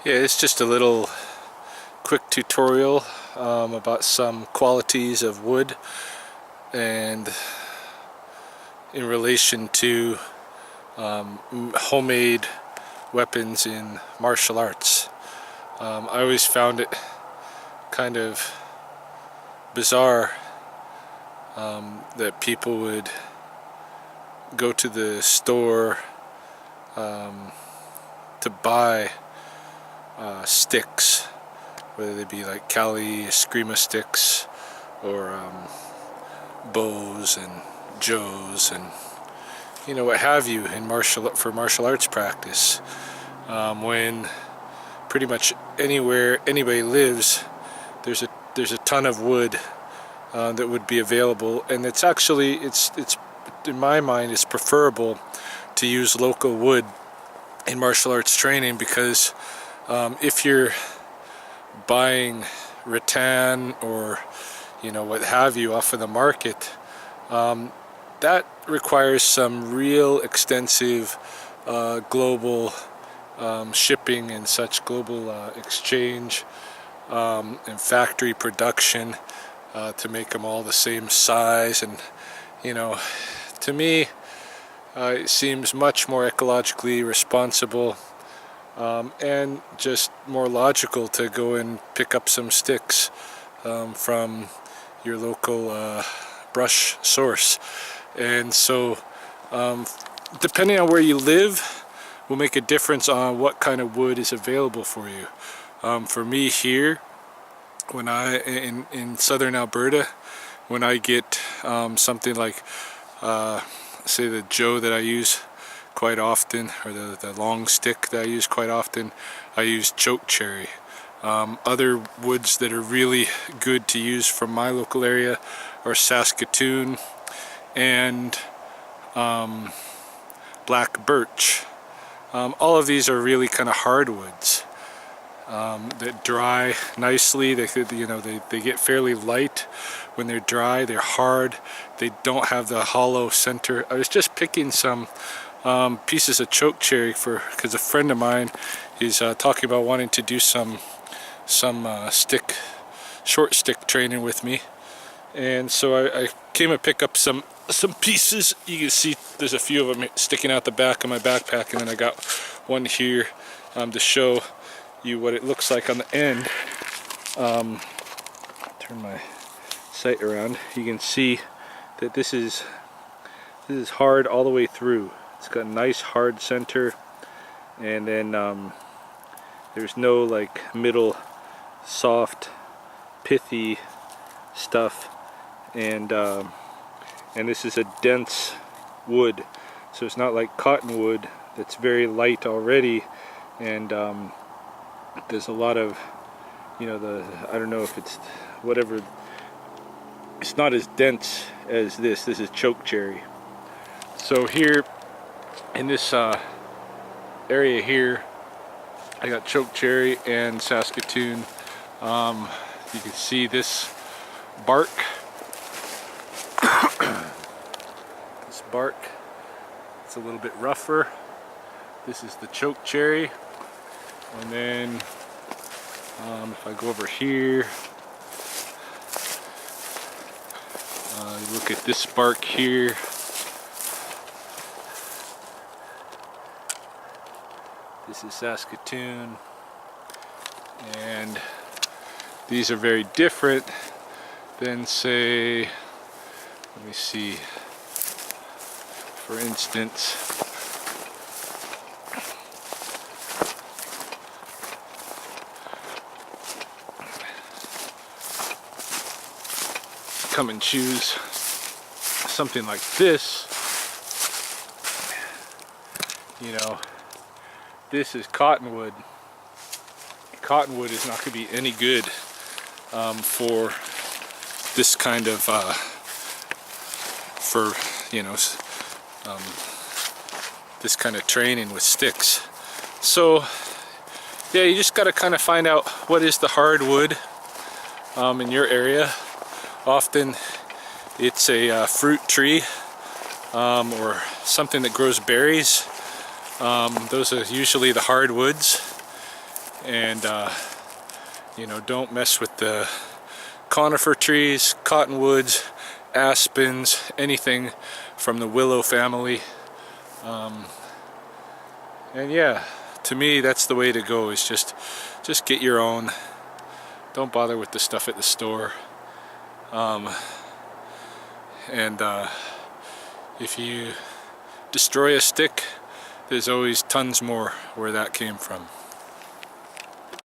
Yeah, it's just a little quick tutorial about some qualities of wood and in relation to homemade weapons in martial arts. I always found it kind of bizarre that people would go to the store to buy sticks, whether they be like Cali Eskrima sticks or bows and joes and what have you in for martial arts practice. When pretty much anywhere anybody lives, there's a ton of wood that would be available, and it's in my mind it's preferable to use local wood in martial arts training, because if you're buying rattan or what have you off of the market, that requires some real extensive global shipping and such, global exchange and factory production to make them all the same size. And to me it seems much more ecologically responsible and just more logical to go and pick up some sticks from your local brush source. And so depending on where you live will make a difference on what kind of wood is available for you. For me here, when in southern Alberta, when I get something like say the Joe that I use quite often, or the long stick that I use quite often, I use Chokecherry. Other woods that are really good to use from my local area are Saskatoon and black birch. All of these are really kind of hardwoods that dry nicely. They get fairly light when they're dry. They're hard. They don't have the hollow center. I was just picking some pieces of chokecherry because a friend of mine is talking about wanting to do some short stick training with me, and so I came to pick up some pieces. You can see there's a few of them sticking out the back of my backpack, and then I got one here to show you what it looks like on the end. Turn my sight around. You can see that this is hard all the way through. It's got a nice hard center, and then there's no like middle soft pithy stuff, and this is a dense wood, so it's not like cottonwood that's very light already, and there's a lot of I don't know if it's whatever, it's not as dense as this is chokecherry. So here in this area here, I got chokecherry and Saskatoon. You can see this bark. This bark, it's a little bit rougher. This is the chokecherry, and then if I go over here, you look at this bark here. This is Saskatoon, and these are very different than, say, let me see, for instance, come and choose something like this. This is cottonwood. Cottonwood is not going to be any good for this kind of this kind of training with sticks. So yeah, you just got to kind of find out what is the hardwood in your area. Often it's a fruit tree or something that grows berries. Those are usually the hardwoods. and you know, don't mess with the conifer trees, cottonwoods, aspens, anything from the willow family. And yeah, to me that's the way to go, is just get your own. Don't bother with the stuff at the store. And if you destroy a stick, there's always tons more where that came from.